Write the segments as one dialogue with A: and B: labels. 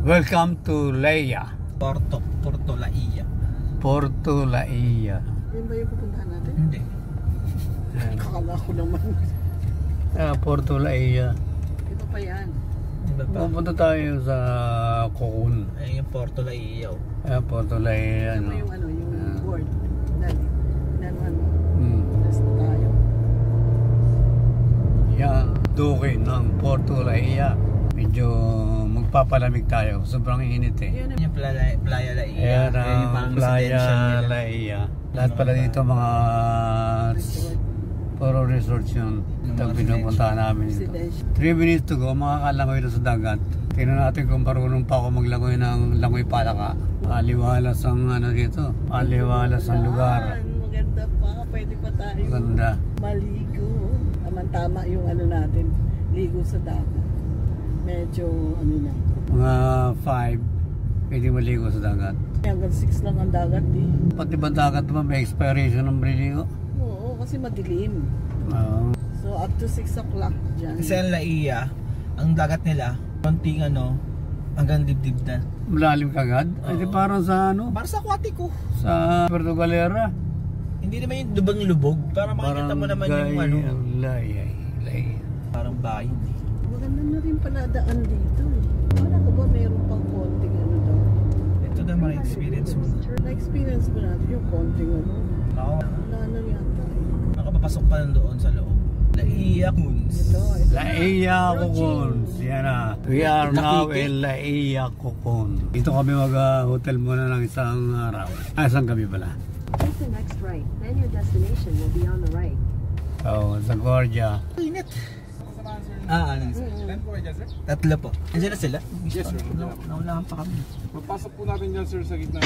A: Welcome to Laia.
B: Porto Laia.
A: Porto Laia.
C: Yan ba yung pupuntahan natin?
B: Hindi.
C: Kakala ko naman.
A: Porto Laia.
C: Ito pa yan.
B: Iba pa.
A: Pupunta tayo sa Cocoon.
B: Ay, yung Porto Laia.
A: Porto Laia.
C: Ito pa yung ano, yung board. Dali. Ano.
A: Hmm.
C: Rest tayo.
A: Yan, duke ng Porto Laia. Medyo magpapalamig tayo. Sobrang init eh.
C: Yan
B: Yung Playa Laia.
A: Ayan
B: yung
A: ang
B: parang
A: Playa
B: residential nila.
A: Laia. Lahat pala dito mga
C: resort.
A: puro resorts yun. Ito ang pinupuntahan namin dito.
C: Residential.
A: 3 minutes to go, makakalangoy na sa dagat. Tingnan natin kung marunong pa ako maglangoy ng langoy palaka. Aliwalas ang ano dito. Aliwalas ang lugar.
C: Maganda pa. Pwede pa tayo
A: Maganda.
C: maligo. Tama yung ano natin. Ligo sa dagat. Medyo ano na.
A: Mga 5, pwede maligo sa dagat.
C: Hanggang 6 lang ang dagat eh.
A: Pati ba dagat naman may expiration ng briligo?
C: Oo, kasi madilim.
A: Oo.
C: So up to 6 o'clock dyan.
B: Kasi ang Laia, ang dagat nila, konting hanggang dibdib na.
A: Malalim kagad? Ay di parang sa ano?
B: Para sa aquatico.
A: Sa Puerto Galera.
B: Hindi naman yung lubang-lubog. Para makikita mo naman yung
A: Laia.
B: parang bayan eh.
C: Maganda na rin pala daan dito eh. Wala ko ba meron pang konting ano daw?
B: Ito naman ang experience mo.
C: Na-experience mo natin yung konting ano.
B: Ako,
C: Wala na yata eh.
B: nakapapasok pa lang doon sa loob. Laia Coons.
C: Ito.
A: Laia Cocoon. Yan na. We are now in Laia Cocoon. Dito kami mag-hotel muna ng isang araw. Isang gabi pala.
D: Take the next right, then your destination will be on the right.
A: So, sa Gorgia.
B: Init. Ano? Tatlo po. Andiyan na sila?
E: Yes, sir.
B: Naunahan pa kami.
E: Magpasok po natin dyan, sir, sa gitna.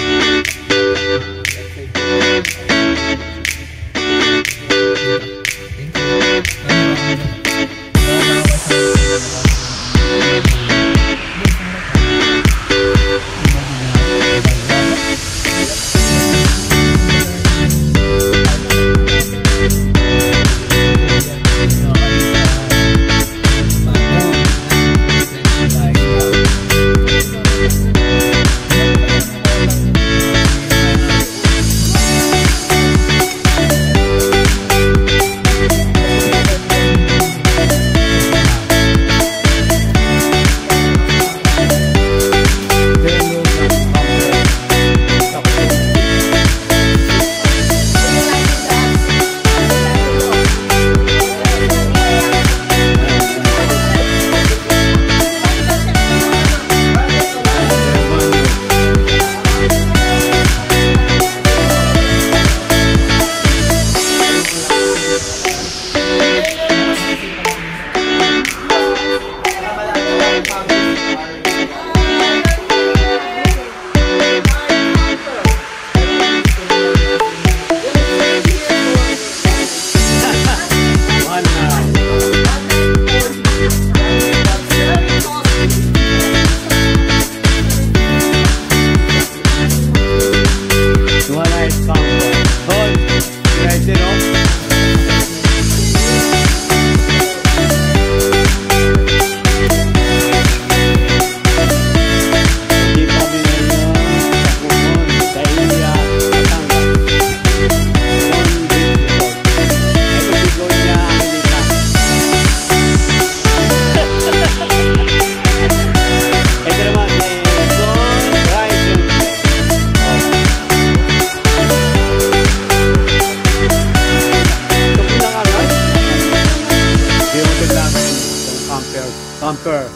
A: Camper.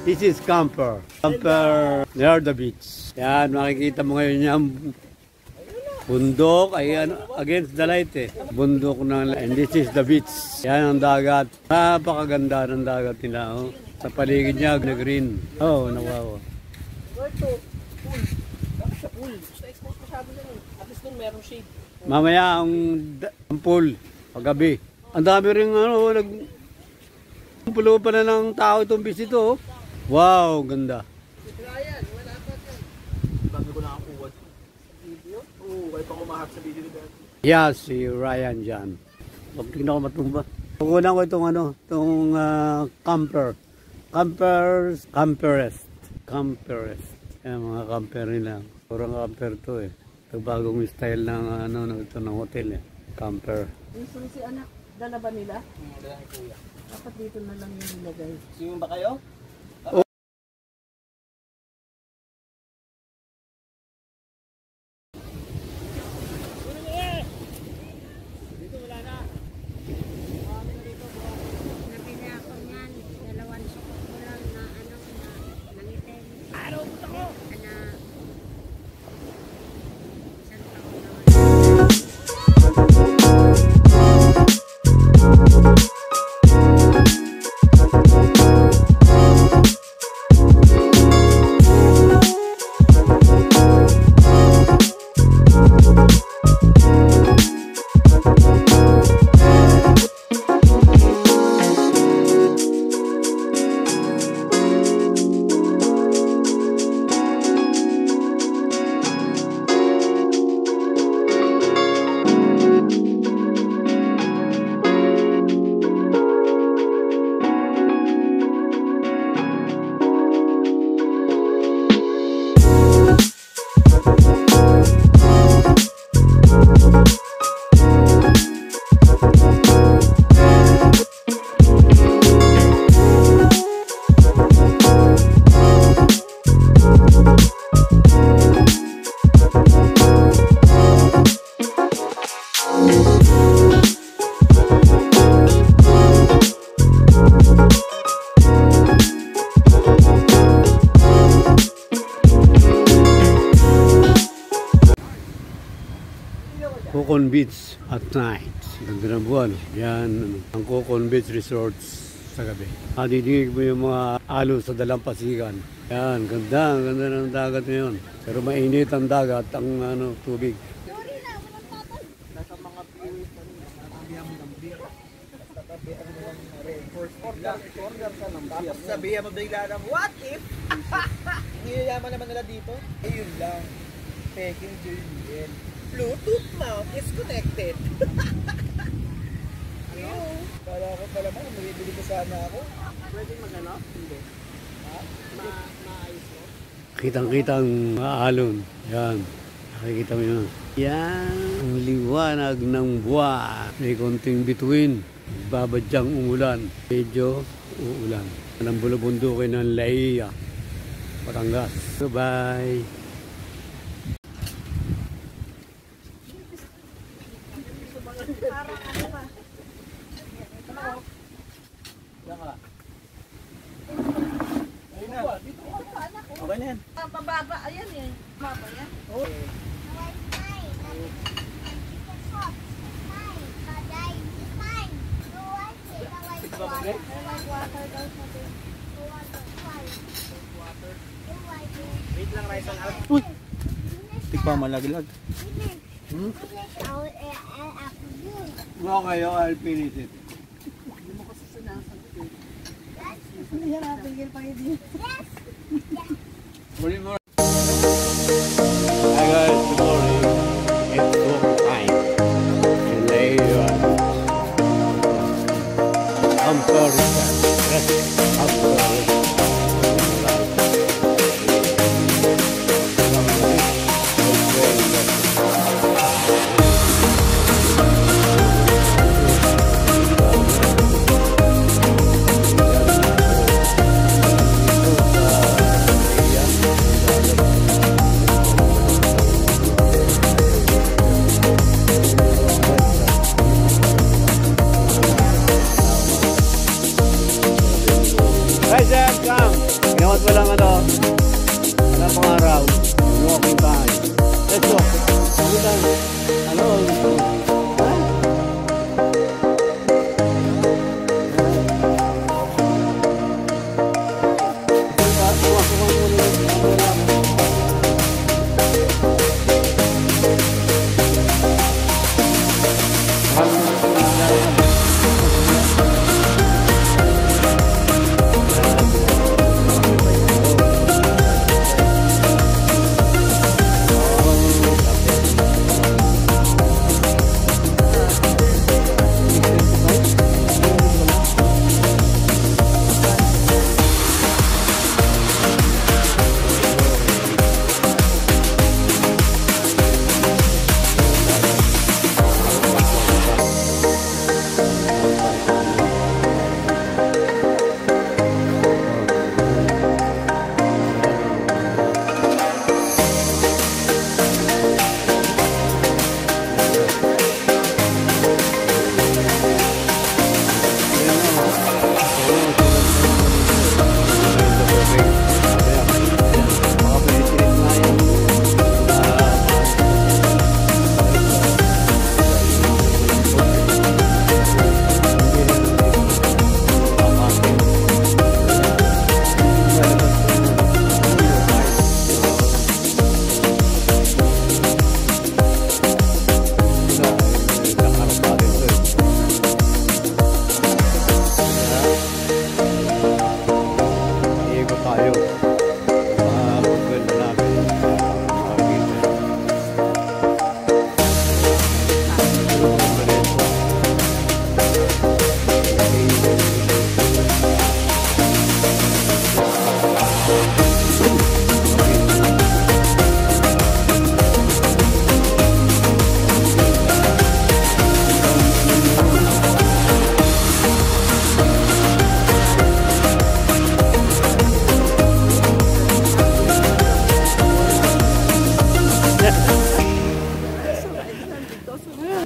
A: This is camper. Camper near the beach. Yan, makikita mo ngayon yung bundok. Ayan, against the light eh. Bundok ng, and this is the beach. Yan ang dagat. Napakaganda ng dagat nila. Oh. Sa paligid niya, na green. Oh, nawawa. Mamaya ang pool, paggabi. Ang dami rin ano, pulo pa na ng tao itong beach ito. Oh. Wow, ganda.
B: Bago ko nakakuha video. Oo, kaya pa kumahap sa video nila.
A: Yeah, si Ryan dyan. Tingnan ko matumba. Kukunan ko itong ano, itong camper. Camperest. Camper. Yan, mga camper nila. Purang camper to eh. Ito bagong style ng ito ng hotel eh. Camper.
C: Yung susi anak, dala ba nila?
B: Dala ni kuya.
C: Dapat dito na lang yung nilagay.
B: Swimming ba kayo?
F: Nabili ako niyan, 2 sukot ko lang na nangitin. Araw mo ako! Isang taon naman.
A: Cocon Beach at night. Ganda ng buwan. Yan, ang Cocon Beach Resorts sa gabi. Didinig mo yung mga alo sa dalampasigan. Yan, ganda ng dagat ngayon. Pero mainit ang dagat, ang tubig.
B: Nasa mga viewers pa rin. Ang gambir. Tatabihan mo lang na reinforce. Corner ka ng biya. Tapos sabihan mo bigla ng what if? Niyayaman naman nila dito. Ayun lang. Peking JBL. Bluetooth mount is connected. Ano? Kala ko pala man, bibili ko sana ako.
C: Pwede mag-ano? Hindi. Ha? Maayos mo?
A: Kitang-kita ang alon. Yan. Nakikita mo yun. Yan. Ang liwanag ng buwan. May konting bituin. Babadyang umulan. Medyo uulan. Ang bulubundukin ng Laia. Batangas. Bye-bye.
B: Okay na yan.
C: Pababa, ayan eh. Pababa yan.
B: Wait lang, Raisa. Uy! Tikpa malaglag.
A: Okay, I'll finish it.
C: Hindi mo kasi sinasagot. Hindi yan natin pa hindi.
A: Morning, morning. Hi guys, good morning. It's home time. In Laia. I'm sorry, sir. I'm sorry. Guys, come! Ginawat mo lang walang pang-araw. Walking time. Let's go. Ano?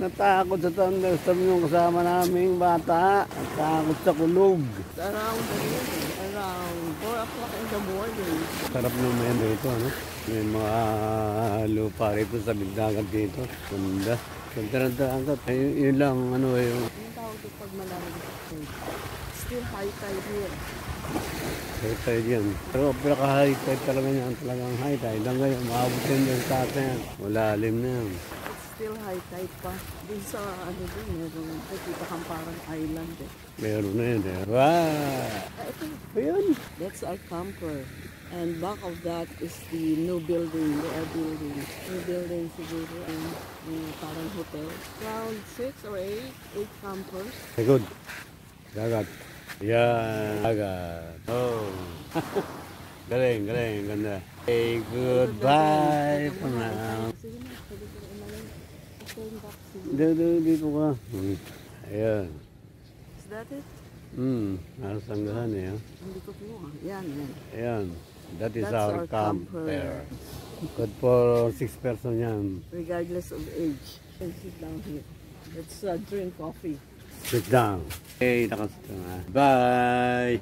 A: Natakot sa thunderstorm yung kasama naming bata. Natakot sa kulog.
C: Around 4 o'clock in the morning.
A: Sarap naman dito, ano? May mga lupa rito sa bigdagan dito. Ganda. Ganda-ganda. Yun lang, ano yung...
C: Yung tawag ko pag malamig. Still high tide here.
A: High tide yan. Pero pinaka-high tide talaga yan. Talagang high tide. Hanggang ngayon, maabot yan yung taas na yan. Malalim na yan.
C: Still high tide pa. Dun sa ano dun, meron nakikita kang parang island eh.
A: Meron na yun eh. Wow!
C: Ito,
A: Ayun!
C: that's our camper. And back of that is the new building, the air building. New building siguro and parang hotel. Around 6 or 8 campers.
A: Ay, good. Dagat. Yan. Dagat. Oh. Galing, galing. Ganda. Hey, goodbye for now.
C: Sige na, pwede ko umalan. Turn back to
A: Dito ka. Ayan.
C: Is that it?
A: Nasa sanggahan eh.
C: Hindi ko po. Yan, yan.
A: Ayan. That is
C: That's
A: our
C: our
A: camper.
C: camper.
A: Good for 6 person yan.
C: Regardless of age. And sit down here. Let's drink coffee.
A: Sit down. Hey, nakasita na. Bye!